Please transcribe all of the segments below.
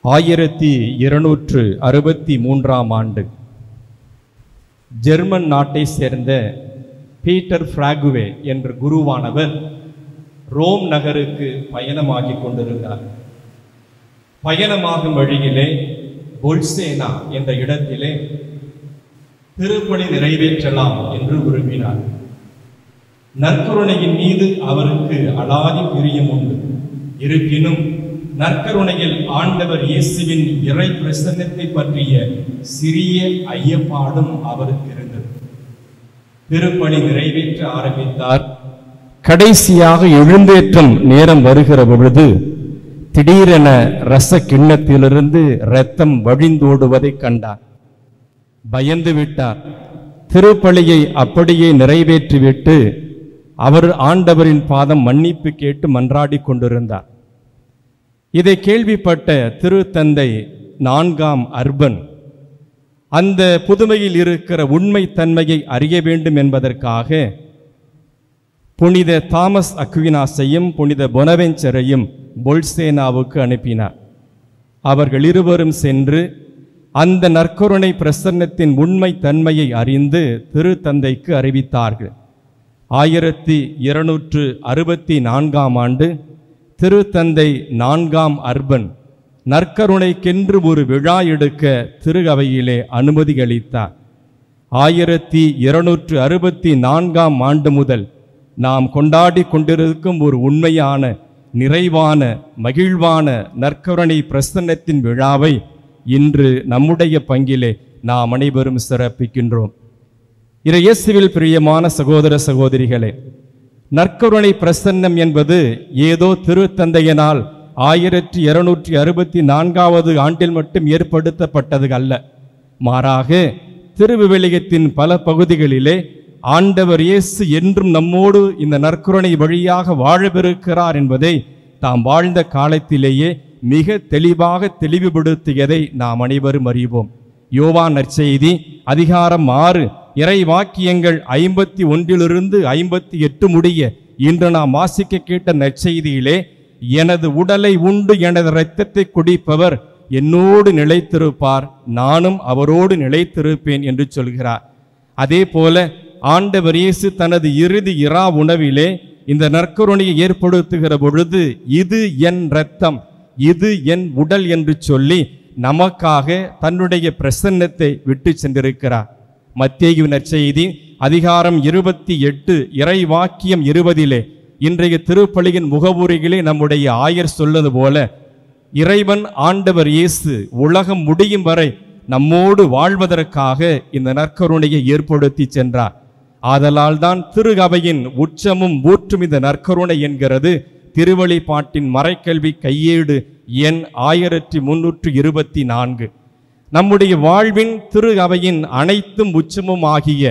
1263 German நாட்டை சேர்ந்த Peter ஃப்ராகுவே என்ற குருவானவர் ரோம் நகருக்கு பயணமாகி கொண்டிருந்தார். பயணமாகும் வழியிலே பொல்சேனா என்ற இடத்திலே திருப்பணி நிறைவேற்றலாம் என்று விரும்பினார். நற்கருணையின் மீது அவருக்கு அலாதி பிரியம் உண்டு. இருப்பினும் நற்கருணையில் ஆண்டவர் இயேசுவின் இறை பிரசன்னத்தை பற்றிய சிறிய ஐயப்பாடும் அவருக்கு இருந்தது. திருப்பணி நிறைவேற்ற ஆரம்பித்தார். கடைசியாக எழுந்தேற்றும் நேரம் வருகிற பொழுது திடீரென இரச கிண்ணத்திலிருந்து இரத்தம் வழிந்தோடுவதை கண்டார். பயந்து விட்டார். திருப்பலியை அப்படியே நிறைவேற்றிவிட்டு அவர் ஆண்டவரின் பாதம் மன்னிப்பு கேட்டு மன்றாடி கொண்டிருந்தார். இதை கேள்விப்பட்ட திருத்தந்தை 4ஆம் அர்பன் அந்த புதுமையில் இருக்கிற உண்மை தன்மையை அறிய வேண்டும் என்பதற்காக புனித தாமஸ் அக்வினாஸையும் புனித பொனவென்ச்சரையும் பொல்சேனாவுக்கு அனுப்பினார். அவர்கள் இருவரும் சென்று அந்த நற்கருணை பிரசன்னத்தின் உண்மை தன்மையை அறிந்து திருத்தந்தைக்கு அறிவித்தார்கள். 1264ஆம் ஆண்டு திருத்தந்தை 4ஆம் அர்பன் நற்கருணைக்கென்று ஒரு விழா எடுக்க திரு அவையிலே அனுமதி அளித்தார். 1264ஆம் ஆண்டு முதல் நாம் கொண்டாடி கொண்டிருக்கும் ஒரு உண்மையான, நிறைவான, மகிழ்வான நற்கருணை பிரசன்னத்தின் விழாவை இன்று நம்முடைய பங்கிலே நாம் அனைவரும் சிறப்பிக்கின்றோம். இயேசுவில் பிரியமான சகோதர சகோதரிகளே, நற்கருணை பிரசன்னம் என்பது ஏதோ திருத்தந்தையினால் 1264வது ஆண்டில் மட்டும் ஏற்படுத்தப்பட்டது அல்ல. மாறாக திருவிவிலியத்தின் பல பகுதிகளிலே ஆண்டவர் இயேசு என்றும் நம்மோடு இந்த நற்கருணை வழியாக வாழவிருக்கிறார் என்பதை தாம் வாழ்ந்த காலத்திலேயே மிக தெளிவாக தெளிவுபடுத்தியதை நாம் அனைவரும் அறிவோம். யோவான் நற்செய்தி அதிகாரம் 6 இறை வாக்கியங்கள் 51 58 முடிய இன்று நாம் வாசிக்க கேட்ட நற்செய்தியிலே, எனது உடலை உண்டு எனது இரத்தத்தை குடிப்பவர் என்னோடு நிலைத்திருப்பார், நானும் அவரோடு நிலைத்திருப்பேன் என்று சொல்கிறார். அதே போல ஆண்டவர் இயேசு தனது இறுதி இரா உணவிலே இந்த நற்கருணையை ஏற்படுத்துகிற பொழுது, இது என் இரத்தம், இது என் உடல் என்று சொல்லி நமக்காக தன்னுடைய பிரசன்னத்தை விட்டு சென்றிருக்கிறார். மத்தேயு நற்செய்தி அதிகாரம் 28 இறை வாக்கியம் 20 இன்றைய திருப்பலியின் முகவுரையிலே நம்முடைய ஆயர் சொல்வது போல, இறைவன் ஆண்டவர் இயேசு உலகம் முடியும் வரை நம்மோடு வாழ்வதற்காக இந்த நற்கருணையை ஏற்படுத்தி சென்றார். ஆதலால் தான் திரு அவையின் உச்சமும் ஊற்றும் இந்த நற்கருணை என்கிறது திருவழிபாட்டின் மறைக்கல்வி கையேடு எண் 1324. நம்முடைய வாழ்வின் திரு அவையின் அனைத்தும் உச்சமும் ஆகிய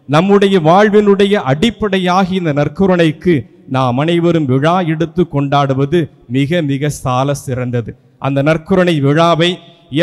நம்முடைய வாழ்வினுடைய அடிப்படையாகிய இந்த நற்கருணைக்கு நாம் அனைவரும் விழா எடுத்து கொண்டாடுவது மிக மிக சால சிறந்தது. அந்த நற்கருணை விழாவை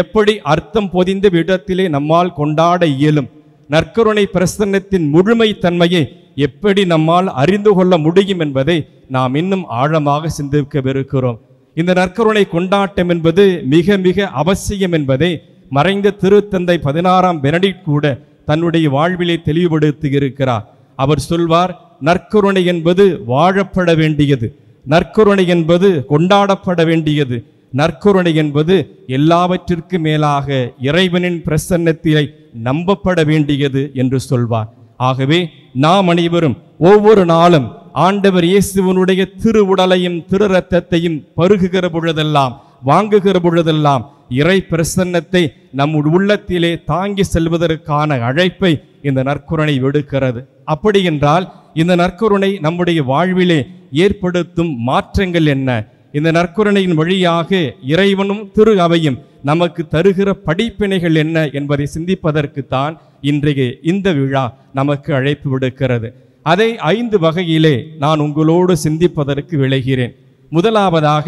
எப்படி அர்த்தம் பொதிந்த விடத்திலே நம்மால் கொண்டாட இயலும், நற்கருணை பிரசன்னத்தின் முழுமை தன்மையை எப்படி நம்மால் அறிந்து கொள்ள முடியும் என்பதை நாம் இன்னும் ஆழமாக சிந்திக்கவிருக்கிறோம். இந்த நற்கருணை கொண்டாட்டம் என்பது மிக மிக அவசியம் என்பதை மறைந்த திருத்தந்தை 16ஆம் பெனடிக்ட் கூட தன்னுடைய வாழ்விலே தெளிவுபடுத்தி இருக்கிறார். அவர் சொல்வார், நற்கருணை என்பது வாழப்பட வேண்டியது, நற்கருணை என்பது கொண்டாடப்பட வேண்டியது, நற்கருணை என்பது எல்லாவற்றிற்கும் மேலாக இறைவனின் பிரசன்னத்திலே நம்பப்பட வேண்டியது என்று சொல்வார். ஆகவே நாம் அனைவரும் ஒவ்வொரு நாளும் ஆண்டவர் இயேசுவினுடைய திரு உடலையும் திரு இரத்தத்தையும் பருகுகிற பொழுதெல்லாம், வாங்குகிற பொழுதெல்லாம் இறை பிரசன்னத்தை நம் உள்ளத்திலே தாங்கி செல்வதற்கான அழைப்பை இந்த நற்கருணை விடுக்கிறது. அப்படி என்றால் இந்த நற்கருணை நம்முடைய வாழ்விலே ஏற்படுத்தும் மாற்றங்கள் என்ன, இந்த நற்கருணையின் வழியாக இறைவனும் திரு அவையும் நமக்கு தருகிற படிப்பினைகள் என்ன என்பதை சிந்திப்பதற்குத்தான் இன்றைய இந்த விழா நமக்கு அழைப்பு விடுக்கிறது. அதை 5 வகையிலே நான் உங்களோடு சிந்திப்பதற்கு விளைகிறேன். முதலாவதாக,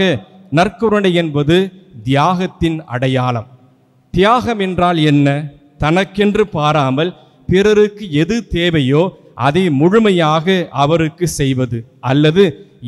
நற்கருணை என்பது தியாகத்தின் அடையாளம். தியாகம் என்றால் என்ன? தனக்கென்று பாராமல் பிறருக்கு எது தேவையோ அதை முழுமையாக அவருக்கு செய்வது, அல்லது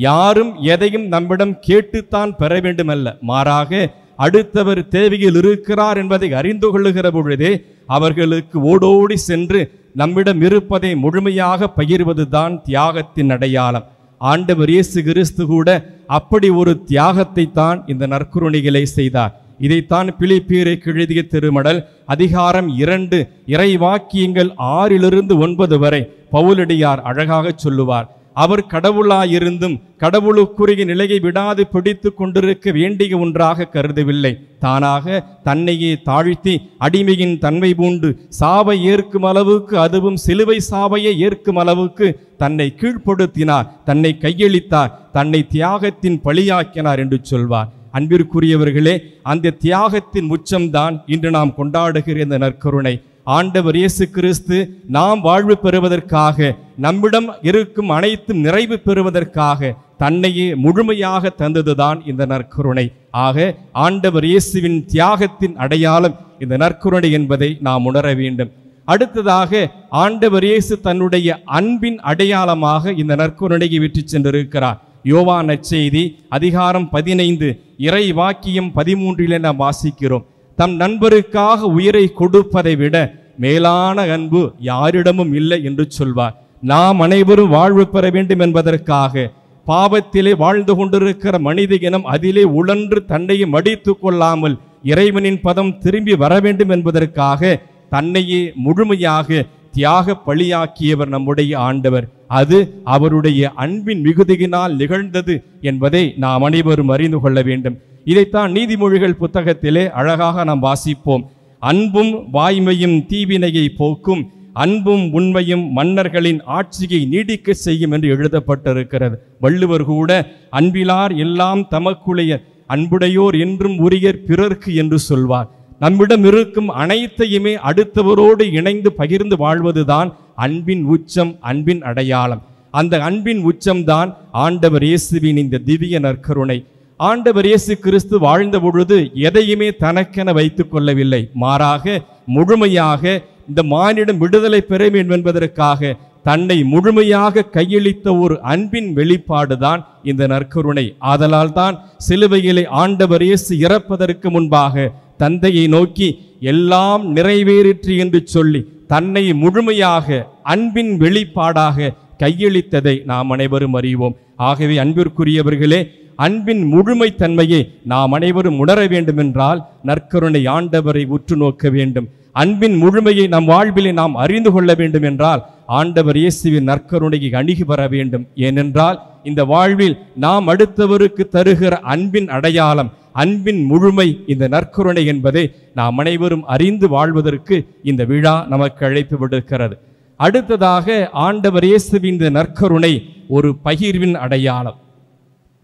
யாரும் எதையும் நம்மிடம் கேட்டுத்தான் பெற வேண்டுமல்ல, மாறாக அடுத்தவர் தேவையில் இருக்கிறார் என்பதை அறிந்து கொள்ளுகிற பொழுதே அவர்களுக்கு ஓடோடி சென்று நம்மிடம் இருப்பதை முழுமையாக பகிர்வதுதான் தியாகத்தின் அடையாளம். ஆண்டவர் இயேசு கிறிஸ்து கூட அப்படி ஒரு தியாகத்தை தான் இந்த நற்கருணைகளை செய்தார். இதைத்தான் பிலிப்பியருக்கு எழுதிய திருமடல் அதிகாரம் 2 இறைவாக்கியங்கள் 6-9 வரை பவுலடியார் அழகாக சொல்லுவார். அவர் கடவுளாயிருந்தும் கடவுளுக்குரிய நிலையை விடாது பிடித்து கொண்டிருக்க வேண்டிய ஒன்றாக கருதவில்லை. தானாக தன்னையே தாழ்த்தி அடிமையின் தன்மை பூண்டு சாவை ஏற்கும் அளவுக்கு, அதுவும் சிலுவை சாவையை ஏற்கும் அளவுக்கு தன்னை கீழ்ப்படுத்தினார், தன்னை கையளித்தார், தன்னை தியாகத்தின் பலியாக்கினார் என்று சொல்வார். அன்பிற்குரியவர்களே, அந்த தியாகத்தின் உச்சம்தான் இன்று நாம் கொண்டாடுகிற இந்த நற்கருணை. ஆண்டவர் இயேசு கிறிஸ்து நாம் வாழ்வு பெறுவதற்காக, நம்மிடம் இருக்கும் அனைத்தும் நிறைவு பெறுவதற்காக தன்னையே முழுமையாக தந்ததுதான் இந்த நற்கருணை. ஆக ஆண்டவர் இயேசுவின் தியாகத்தின் அடையாளம் இந்த நற்கருணை என்பதை நாம் உணர வேண்டும். அடுத்ததாக ஆண்டவர் இயேசு தன்னுடைய அன்பின் அடையாளமாக இந்த நற்கருணையை விட்டு சென்றிருக்கிறார். யோவான் நற்செய்தி அதிகாரம் 15 இறை வாக்கியம் 13 நாம் வாசிக்கிறோம். தம் நண்பருக்காக உயிரை கொடுப்பதை விட மேலான அன்பு யாரிடமும் இல்லை என்று சொல்வார். நாம் அனைவரும் வாழ்வு பெற வேண்டும் என்பதற்காக பாவத்திலே வாழ்ந்து கொண்டிருக்கிற மனித இனம் அதிலே உழன்று தன்னையே மடித்து கொள்ளாமல் இறைவனின் பதம் திரும்பி வர வேண்டும் என்பதற்காக தன்னையே முழுமையாக தியாக பலியாக்கியவர் நம்முடைய ஆண்டவர். அது அவருடைய அன்பின் மிகுதியினால் நிகழ்ந்தது என்பதை நாம் அனைவரும் அறிந்து கொள்ள வேண்டும். இதைத்தான் நீதிமொழிகள் புத்தகத்திலே அழகாக நாம் வாசிப்போம். அன்பும் வாய்மையும் தீவினையை போக்கும், அன்பும் உண்மையும் மன்னர்களின் ஆட்சியை நீடிக்க செய்யும் என்று எழுதப்பட்டிருக்கிறது. வள்ளுவர் கூட அன்பிலார் எல்லாம் தமக்குடைய அன்புடையோர் என்றும் உரியர் பிறர்க்கு என்று சொல்வார். நம்மிடம் இருக்கும் அனைத்தையுமே அடுத்தவரோடு இணைந்து பகிர்ந்து வாழ்வதுதான் அன்பின் உச்சம், அன்பின் அடையாளம். அந்த அன்பின் உச்சம்தான் ஆண்டவர் இயேசுவின் இந்த திவ்ய நற்கருணை. ஆண்டவர் இயேசு கிறிஸ்து வாழ்ந்த பொழுது எதையுமே தனக்கென வைத்துக் கொள்ளவில்லை. மாறாக முழுமையாக இந்த மானிடம் விடுதலை பெற வேண்டும் என்பதற்காக தன்னை முழுமையாக கையளித்த ஒரு அன்பின் வெளிப்பாடுதான் இந்த நற்கருணை. ஆதலால் தான் சிலுவையிலே ஆண்டவர் இயேசு இறப்பதற்கு முன்பாக தந்தையை நோக்கி எல்லாம் நிறைவேறிற்று என்று சொல்லி தன்னை முழுமையாக அன்பின் வெளிப்பாடாக கையளித்ததை நாம் அனைவரும் அறிவோம். ஆகவே அன்பிற்குரியவர்களே, அன்பின் முழுமைத்தன்மையை நாம் அனைவரும் உணர வேண்டும் என்றால் நற்கருணை ஆண்டவரை உற்று நோக்க வேண்டும். அன்பின் முழுமையை நம் வாழ்விலே நாம் அறிந்து கொள்ள வேண்டும் என்றால் ஆண்டவர் இயேசுவின் நற்கருணையை அணுகி வர வேண்டும். ஏனென்றால் இந்த வாழ்வில் நாம் அடுத்தவருக்கு தருகிற அன்பின் அடையாளம், அன்பின் முழுமை இந்த நற்கருணை என்பதை நாம் அனைவரும் அறிந்து வாழ்வதற்கு இந்த விழா நமக்கு அழைப்பு விடுக்கிறது. அடுத்ததாக ஆண்டவர் இயேசுவின் இந்த நற்கருணை ஒரு பகிர்வின் அடையாளம்.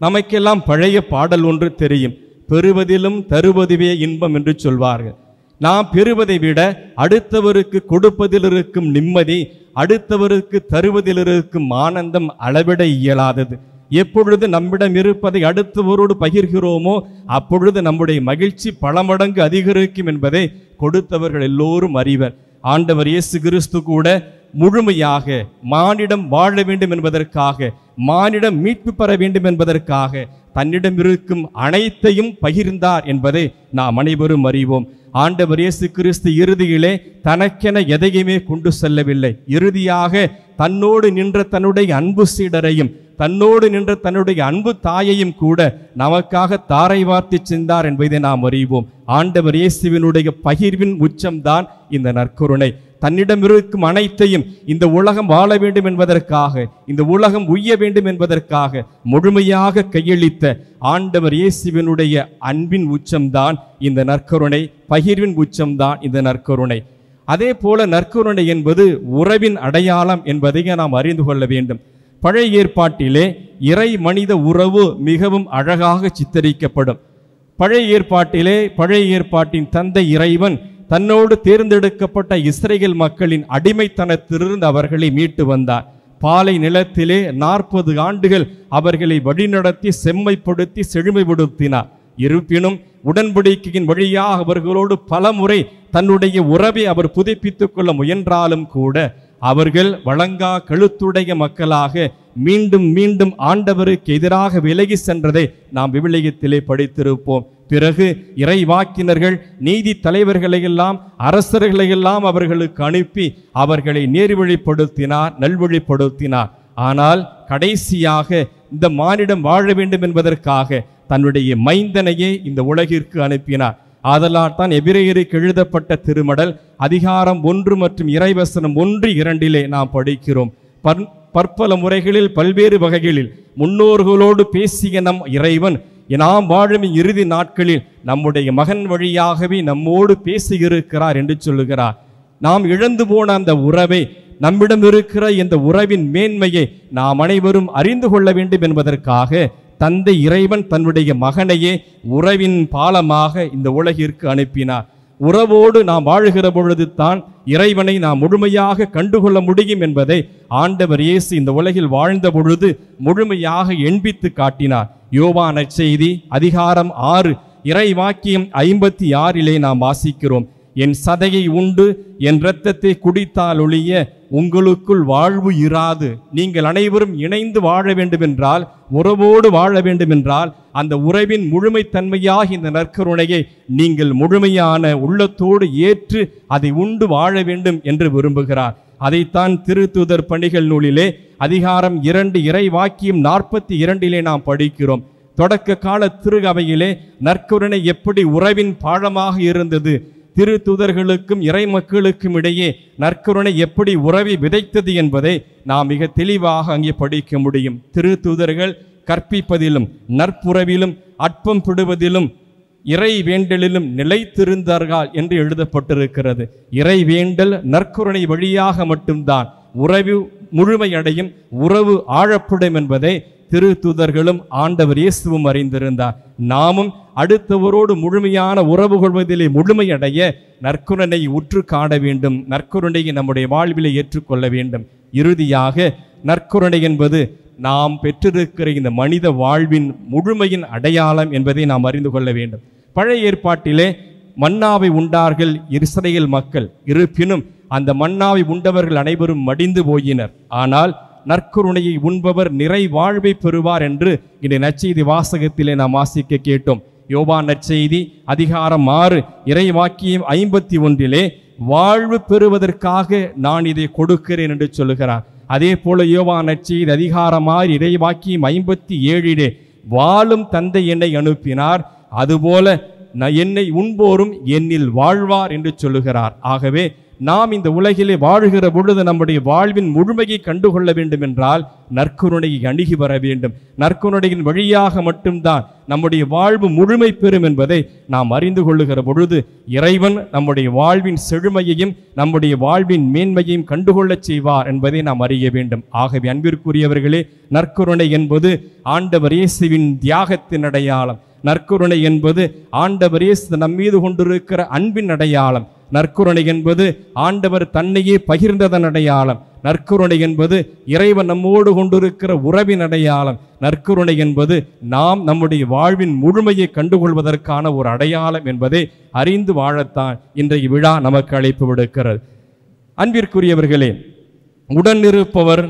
நமக்கெல்லாம் பழைய பாடல் ஒன்று தெரியும், பெறுவதிலும் தருவதுவே இன்பம் என்று சொல்வார்கள். நாம் பெறுவதை விட அடுத்தவருக்கு கொடுப்பதில் இருக்கும் நிம்மதி, அடுத்தவருக்கு தருவதில் இருக்கும் ஆனந்தம் அளவிட இயலாதது. எப்பொழுது நம்மிடம் இருப்பதை அடுத்தவரோடு பகிர்கிறோமோ அப்பொழுது நம்முடைய மகிழ்ச்சி பல மடங்கு அதிகரிக்கும் என்பதை கொடுத்தவர்கள் எல்லோரும் அறிவர். ஆண்டவர் இயேசு கிறிஸ்து கூட முழுமையாக மானிடம் வாழ வேண்டும் என்பதற்காக, மானிடம் மீட்பு பெற வேண்டும் என்பதற்காக தன்னிடம் இருக்கும் அனைத்தையும் பகிர்ந்தார் என்பதை நாம் அனைவரும் அறிவோம். ஆண்டவர் இயேசு கிறிஸ்து இறுதியிலே தனக்கென எதையுமே கொண்டு செல்லவில்லை. இறுதியாக தன்னோடு நின்ற தன்னுடைய அன்பு சீடரையும் தன்னோடு நின்ற தன்னுடைய அன்பு தாயையும் கூட நமக்காக தாரை வார்த்து சென்றார் என்பதை நாம் அறிவோம். ஆண்டவர் இயேசுவினுடைய பகிர்வின் உச்சம்தான் இந்த நற்கருணை. தன்னிடம் இருக்கும் அனைத்தையும் இந்த உலகம் வாழ வேண்டும் என்பதற்காக, இந்த உலகம் உய்ய வேண்டும் என்பதற்காக முழுமையாக கையளித்த ஆண்டவர் இயேசுவினுடைய அன்பின் உச்சம்தான் இந்த நற்கருணை, பகிர்வின் உச்சம்தான் இந்த நற்கருணை. அதே போல நற்கருணை என்பது உறவின் அடையாளம் என்பதை நாம் அறிந்து கொள்ள வேண்டும். பழைய ஏற்பாட்டிலே இறை மனித உறவு மிகவும் அழகாக சித்தரிக்கப்படும். பழைய ஏற்பாட்டின் தந்தை இறைவன் தன்னோடு தேர்ந்தெடுக்கப்பட்ட இஸ்ரேல் மக்களின் அடிமைத்தனத்திலிருந்து அவர்களை மீட்டு வந்தார். பாலை நிலத்திலே 40 ஆண்டுகள் அவர்களை வழிநடத்தி செம்மைப்படுத்தி செழுமைப்படுத்தினார். இருப்பினும் உடன்படிக்கையின் வழியாக அவர்களோடு பல முறை தன்னுடைய உறவை அவர் புதுப்பித்துக் கொள்ள முயன்றாலும் கூட அவர்கள் வழங்கா கழுத்துடைய மக்களாக மீண்டும் மீண்டும் ஆண்டவருக்கு எதிராக விலகி சென்றதை நாம் விவிலியத்திலே படித்திருப்போம். பிறகு இறைவாக்கினர்கள் நீதி தலைவர்களையெல்லாம் அரசர்களையெல்லாம் அவர்களுக்கு அனுப்பி அவர்களை நேர்வழிப்படுத்தினார், நல்வழிப்படுத்தினார். ஆனால் கடைசியாக இந்த மானிடம் வாழ வேண்டும் என்பதற்காக தன்னுடைய மைந்தனையே இந்த உலகிற்கு அனுப்பினார். ஆதலால் தான் எபிரேயருக்கு எழுதப்பட்ட திருமடல் அதிகாரம் 1 மற்றும் இறைவசனம் 1-2 நாம் படிக்கிறோம். பற்பல முறைகளில் பல்வேறு வகைகளில் முன்னோர்களோடு பேசிய நம் இறைவன் நாம் வாழும் இறுதி நாட்களில் நம்முடைய மகன் வழியாகவே நம்மோடு பேசியிருக்கிறார் என்று சொல்லுகிறார். நாம் இழந்து போன அந்த உறவை, நம்மிடம் இருக்கிற இந்த உறவின் மேன்மையை நாம் அனைவரும் அறிந்து கொள்ள வேண்டும் என்பதற்காக தந்தை இறைவன் தன்னுடைய மகனையே உறவின் பாலமாக இந்த உலகிற்கு அனுப்பினார். உறவோடு நாம் வாழுகிற பொழுது தான் இறைவனை நாம் முழுமையாக கண்டுகொள்ள முடியும் என்பதை ஆண்டவர் இயேசு இந்த உலகில் வாழ்ந்த பொழுது முழுமையாக எண்பித்து காட்டினார். யோவான் நற்செய்தி அதிகாரம் 6 இறைவாக்கியம் 56 நாம் வாசிக்கிறோம். என் சதையை உண்டு என் இரத்தத்தை குடித்தால் ஒழிய உங்களுக்குள் வாழ்வு இராது. நீங்கள் அனைவரும் இணைந்து வாழ வேண்டுமென்றால், உறவோடு வாழ வேண்டுமென்றால், அந்த உறவின் முழுமைத்தன்மையாக இந்த நற்கருணையை நீங்கள் முழுமையான உள்ளத்தோடு ஏற்று அதை உண்டு வாழ வேண்டும் என்று விரும்புகிறார். அதைத்தான் திருத்தூதர் பணிகள் நூலிலே அதிகாரம் 2 இறைவாக்கியம் 42 நாம் படிக்கிறோம். தொடக்க கால திரு அவையிலே நற்கருணை எப்படி உறவின் பாழமாக இருந்தது, திருத்தூதர்களுக்கும் இறை மக்களுக்கும் இடையே நற்கருணை எப்படி உறவை விதைத்தது என்பதை நாம் மிக தெளிவாக அங்கே படிக்க முடியும். திருத்தூதர்கள் கற்பிப்பதிலும் நற்புறவிலும் அற்பம் பிடுவதிலும் இறை வேண்டலிலும் நிலைத்திருந்தார்கள் என்று எழுதப்பட்டிருக்கிறது. இறை வேண்டல் நற்கருணை வழியாக மட்டும்தான் உறவு முழுமையடையும், உறவு ஆழப்படும் என்பதை திருத்தூதர்களும் ஆண்டவர் இயேசுவும் அறிந்திருந்தார். நாமும் அடுத்தவரோடு முழுமையான உறவு கொள்வதிலே முழுமையடைய நற்கருணை உற்று காண வேண்டும், நற்கருணையை நம்முடைய வாழ்விலே ஏற்றுக்கொள்ள வேண்டும். இறுதியாக நற்கருணை என்பது நாம் பெற்றிருக்கிற இந்த மனித வாழ்வின் முழுமையின் அடையாளம் என்பதை நாம் அறிந்து கொள்ள வேண்டும். பழைய ஏற்பாட்டிலே மன்னாவை உண்டார்கள் இஸ்ரவேல் மக்கள். இருப்பினும் அந்த மன்னாவை உண்டவர்கள் அனைவரும் மடிந்து போயினர். ஆனால் நற்கருணையை உண்பவர் நிறை வாழ்வை பெறுவார் என்று இந்த நற்செய்தி வாசகத்திலே நாம் வாசிக்க கேட்டோம். யோவான் நற்செய்தி அதிகாரம் 6 இறைவாக்கியம் 51 வாழ்வு பெறுவதற்காக நான் இதை கொடுக்கிறேன் என்று சொல்லுகிறார். அதே போல யோவான் நற்செய்தி அதிகாரம் 6 இறைவாக்கியம் 57 வாழும் தந்தை என்னை அனுப்பினார், அதுபோல என்னை உண்போரும் என்னில் வாழ்வார் என்று சொல்லுகிறார். ஆகவே நாம் இந்த உலகிலே வாழுகிற பொழுது நம்முடைய வாழ்வின் முழுமையை கண்டுகொள்ள வேண்டும் என்றால் நற்கருணையை அணுகி வர வேண்டும். நற்கருணையின் வழியாக மட்டும்தான் நம்முடைய வாழ்வு முழுமை பெறும் என்பதை நாம் அறிந்து கொள்ளுகிற பொழுது இறைவன் நம்முடைய வாழ்வின் செழுமையையும் நம்முடைய வாழ்வின் மேன்மையையும் கண்டுகொள்ளச் செய்வார் என்பதை நாம் அறிய வேண்டும். ஆகவே அன்பிற்குரியவர்களே, நற்கருணை என்பது ஆண்டவர் இயேசுவின் தியாகத்தின் அடையாளம். நற்கருணை என்பது ஆண்டவர் இயேசு நம்மீது கொண்டிருக்கிற அன்பின் அடையாளம். நற்கருணை என்பது ஆண்டவர் தன்னையே பகிர்ந்ததன் அடையாளம். நற்கருணை என்பது இறைவன் நம்மோடு கொண்டிருக்கிற உறவின் அடையாளம். நற்கருணை என்பது நாம் நம்முடைய வாழ்வின் முழுமையை கண்டுகொள்வதற்கான ஒரு அடையாளம் என்பதை அறிந்து வாழத்தான் இன்றைய விழா நமக்கு அழைப்பு விடுக்கிறது. அன்பிற்குரியவர்களே, உடனிருப்பவர்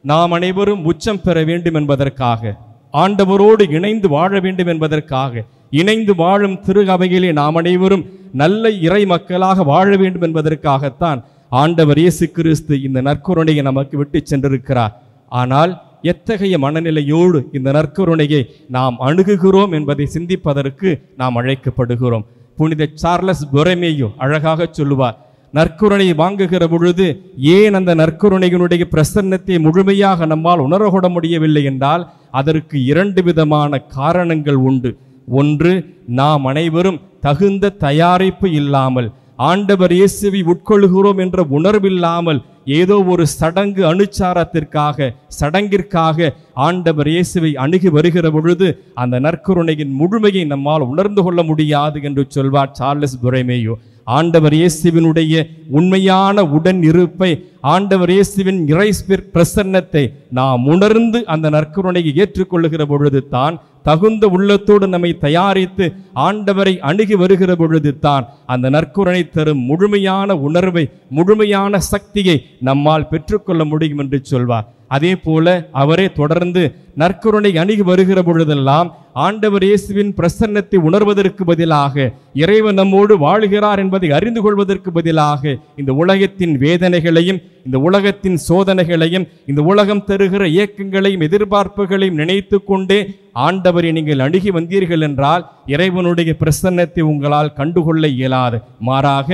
நாம் அனைவரும் உச்சம் பெற வேண்டும் என்பதற்காக, ஆண்டவரோடு இணைந்து வாழ வேண்டும் என்பதற்காக, இணைந்து வாழும் திரு அவையிலே நாம் அனைவரும் நல்ல இறை மக்களாக வாழ வேண்டும் என்பதற்காகத்தான் ஆண்டவர் இயேசு கிறிஸ்து இந்த நற்கருணையை நமக்கு விட்டு சென்றிருக்கிறார். ஆனால் எத்தகைய மனநிலையோடு இந்த நற்கருணையை நாம் அணுகுகிறோம் என்பதை சிந்திப்பதற்கு நாம் அழைக்கப்படுகிறோம். புனித சார்லஸ் பொரமேயோ அழகாக சொல்லுவார், நற்கருணை வாங்குகிற பொழுது ஏன் அந்த நற்கருணையினுடைய பிரசன்னத்தை முழுமையாக நம்மால் உணரக்கூட முடியவில்லை என்றால் அதற்கு 2 விதமான காரணங்கள் உண்டு. ஒன்று, நாம் அனைவரும் தகுந்த தயாரிப்பு இல்லாமல், ஆண்டவர் இயேசுவை உட்கொள்கிறோம் என்ற உணர்வில்லாமல், ஏதோ ஒரு சடங்கு அனுச்சாரத்திற்காக சடங்கிற்காக ஆண்டவர் இயேசுவை அணுகி வருகிற பொழுது அந்த நற்கருணையின் முழுமையை நம்மால் உணர்ந்து கொள்ள முடியாது என்று சொல்வார் சார்லஸ் பொரமேயோ. ஆண்டவர் இயேசுவினுடைய உண்மையான உடன் இருப்பை, ஆண்டவர் இயேசுவின் இறை பிரசன்னத்தை நாம் உணர்ந்து அந்த நற்கருணையை ஏற்றுக்கொள்ளுகிற பொழுது தான், தகுந்த உள்ளத்தோடு நம்மை தயாரித்து ஆண்டவரை அணுகி வருகிற பொழுது தான் அந்த நற்கருணை தரும் முழுமையான உணர்வை, முழுமையான சக்தியை நம்மால் பெற்றுக்கொள்ள முடியும் என்று சொல்வார். அதே போல அவரே தொடர்ந்து நற்கருணை அணுகி வருகிற பொழுதெல்லாம் ஆண்டவர் இயேசுவின் பிரசன்னத்தை உணர்வதற்கு பதிலாக, இறைவன் நம்மோடு வாழுகிறார் என்பதை அறிந்து கொள்வதற்கு பதிலாக, இந்த உலகத்தின் வேதனைகளையும் இந்த உலகத்தின் சோதனைகளையும் இந்த உலகம் தருகிற இயக்கங்களையும் எதிர்பார்ப்புகளையும் நினைத்து கொண்டே ஆண்டவரை நீங்கள் அணுகி வந்தீர்கள் என்றால் இறைவனுடைய பிரசன்னத்தை உங்களால் கண்டுகொள்ள இயலாது. மாறாக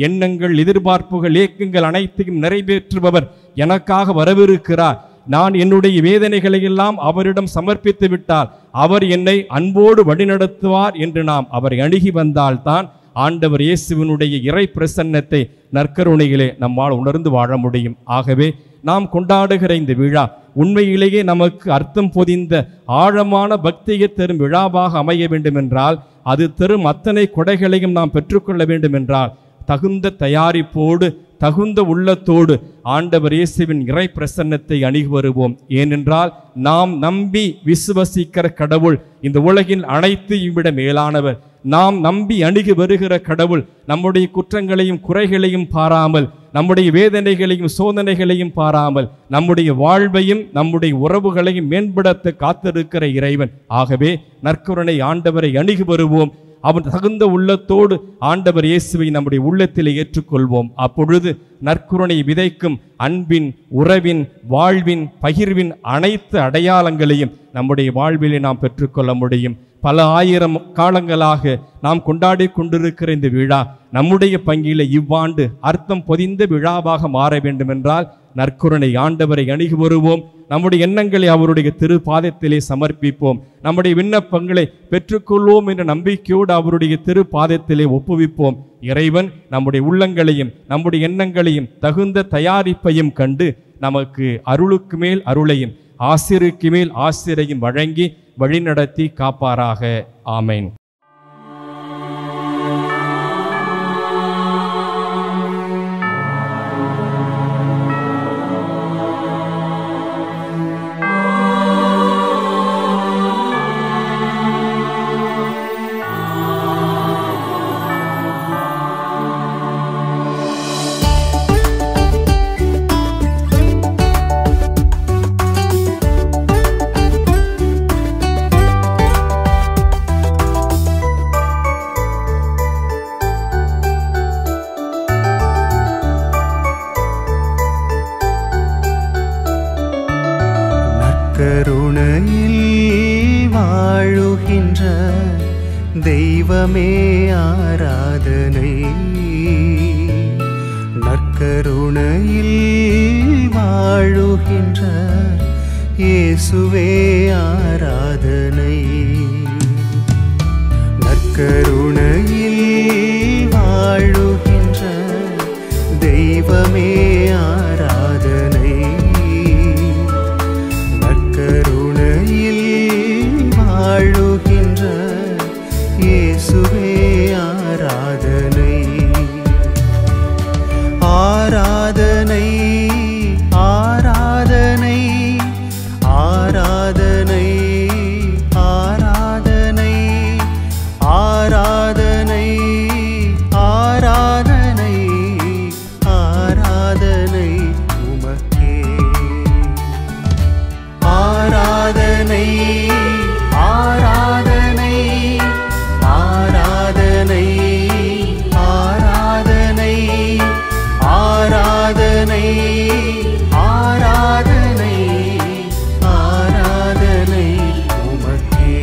எண்ணங்கள், எதிர்பார்ப்புகள், இயக்கங்கள் அனைத்தையும் நிறைவேற்றுபவர் எனக்காக வரவிருக்கிறார், நான் என்னுடைய வேதனைகளை எல்லாம் அவரிடம் சமர்ப்பித்து விட்டால் அவர் என்னை அன்போடு வழிநடத்துவார் என்று நாம் அவரை அணுகி வந்தால்தான் ஆண்டவர் இயேசுவினுடைய இறை பிரசன்னத்தை நற்கருணையிலே நம்மால் உணர்ந்து வாழ முடியும். ஆகவே நாம் கொண்டாடுகிற இந்த விழா உண்மையிலேயே நமக்கு அர்த்தம் பொதிந்த ஆழமான பக்தியை தரும் விழாவாக அமைய வேண்டும் என்றால், அது தரும் அத்தனை கொடைகளையும் நாம் பெற்றுக்கொள்ள வேண்டும் என்றால், தகுந்த தயாரிப்போடு தகுந்த உள்ளத்தோடு ஆண்டவர் இயேசுவின் இறை பிரசன்னத்தை அணுகி வருவோம். ஏனென்றால் நாம் நம்பி விசுவசிக்கிற கடவுள் இந்த உலகின் அனைத்தையும் விட மேலானவர். நாம் நம்பி அணுகி வருகிற கடவுள் நம்முடைய குற்றங்களையும் குறைகளையும் பாராமல், நம்முடைய வேதனைகளையும் சோதனைகளையும் பாராமல், நம்முடைய வாழ்வையும் நம்முடைய உறவுகளையும் மேம்படுத்த காத்திருக்கிற இறைவன். ஆகவே நற்கருணை ஆண்டவரை அணுகி வருவோம். அவன் தகுந்த உள்ளத்தோடு ஆண்டவர் இயேசுவை நம்முடைய உள்ளத்திலே ஏற்றுக்கொள்வோம். அப்பொழுது நற்கருணை விதைக்கும் அன்பின், உறவின், வாழ்வின், பகிர்வின் அனைத்து அடையாளங்களையும் நம்முடைய வாழ்விலே நாம் பெற்றுக்கொள்ள முடியும். பல ஆயிரம் காலங்களாக நாம் கொண்டாடி கொண்டிருக்கிற இந்த விழா நம்முடைய பங்கிலே இவ்வாண்டு அர்த்தம் பொதிந்த விழாவாக மாற வேண்டும் என்றால் நற்கருணை ஆண்டவரை அணுகி வருவோம். நம்முடைய எண்ணங்களை அவருடைய திருப்பாதத்திலே சமர்ப்பிப்போம். நம்முடைய விண்ணப்பங்களை பெற்றுக்கொள்வோம் என்ற நம்பிக்கையோடு அவருடைய திருப்பாதத்திலே ஒப்புவிப்போம். இறைவன் நம்முடைய உள்ளங்களையும் நம்முடைய எண்ணங்களையும் தகுந்த தயாரிப்பையும் கண்டு நமக்கு அருளுக்கு மேல் அருளையும் ஆசிருக்கு மேல் ஆசிரையும் வழங்கி வழிநடத்தி காப்பாராக. ஆமேன். கருணையில் வாழுகின்ற தெய்வமே ஆராதனை, நற்கருணையில் வாழுகின்ற இயேசுவே ஆராதனை, நற்கருணையில் வாழுகின்ற தெய்வமே ஆராதனை, வாழுகின்ற இயேசுவே ஆராதனை, ஆராதனை, ஆராதனை, ஆராதனை, ஆராதனை, ஆராதனை, ஆராதனை, ஆராதனை உமக்கே, ஆராதனை, ஆராதனை, ஆராதனை, ஆராதனை, ஆராதனை, ஆராதனை, ஆராதனை உமக்கே.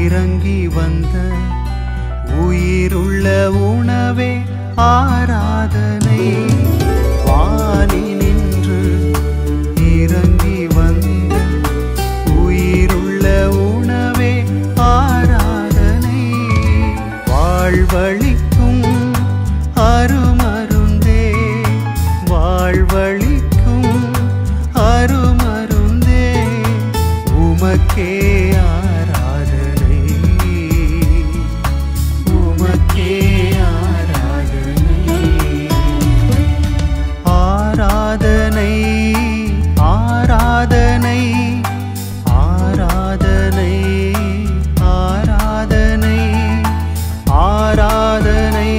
இறங்கி வந்த உயிருள்ள உணவே ஆராதனை, வானி நின்று இறங்கி வந்த உயிருள்ள உணவே ஆராதனை, வாழ்வழிக்கும் அருமருந்தே, வாழ்வழிக்கும் அருமருந்தே, உமக்கே ஆராதனை, உமக்கே ஆராதனை. ஆராதனை ஆராதனை ஆராதனை ஆராதனை ஆராதனை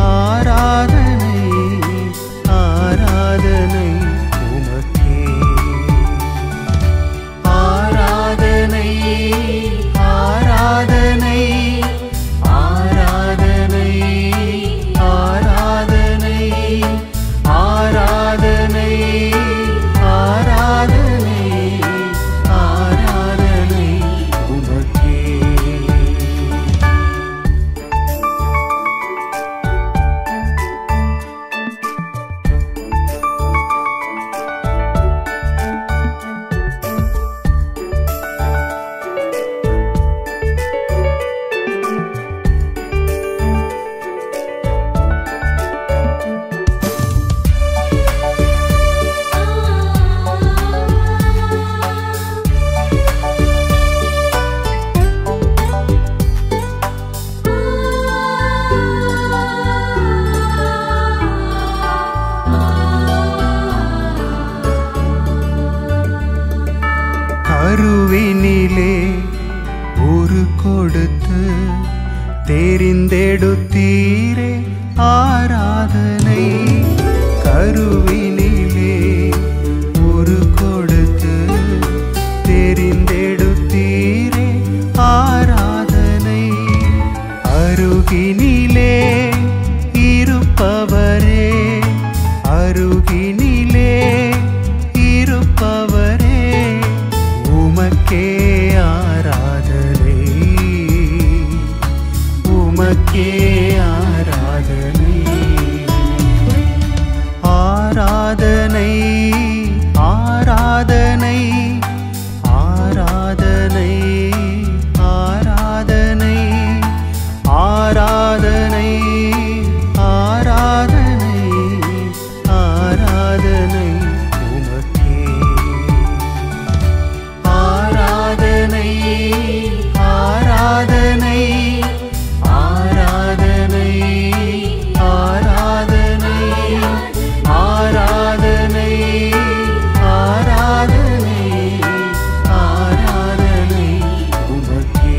ஆராதனை ஆராதனை உமக்கே. ஆராதனை ஆராதனை ஆராதனை ஆராதனை ஆராதனை ஆராதனை ஆராதனை உமக்கே. கருவினிலே ஒரு கொடுத்து தெரிந்தெடுத்தீரே ஆராதனை. கருவினிலே ஒரு கொடுத்து தெரிந்தெடுத்தீரே ஆராதனை. அருகினிலே இருப்பவரே, அருகினிலே இருப்பவரே, உமக்கே ஆராதனை, உமக்கே ஆராதனை. ஆராதனை ஆராதனை ஆராதனை ஆராதனை ஆராதனை ஆராதனை ஆராதனை உமக்கே. ஆராதனை ஆராதனை ஆராதனை ஆராதனை ஆராதனை ஆராதனை ஆராதனை உமக்கே.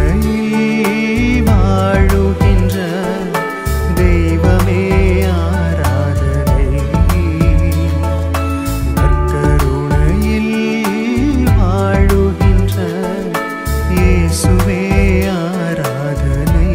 நற்கருணையில் வாழுகின்ற தெய்வமே ஆராதனை. நற்கருணையில் வாழுகின்ற இயேசுவே ஆராதனை.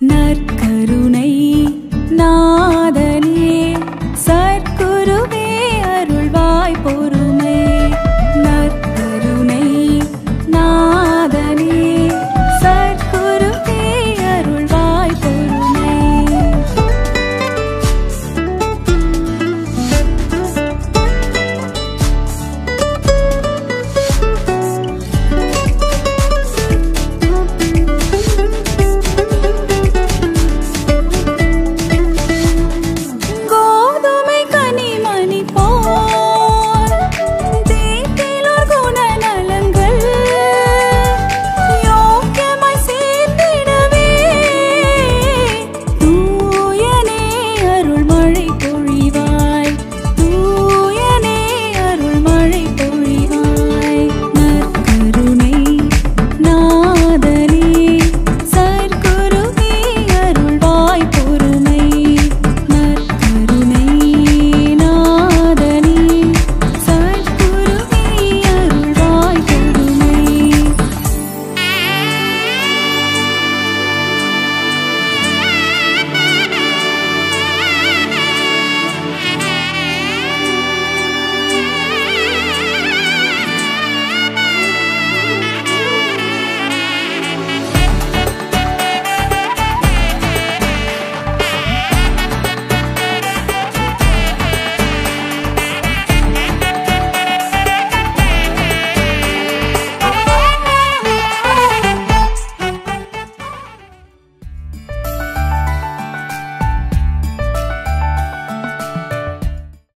நற்கருணை நாதனே, சற்குருவே அருள்வாய் பொறுமை. நற்கருணை நாதனே,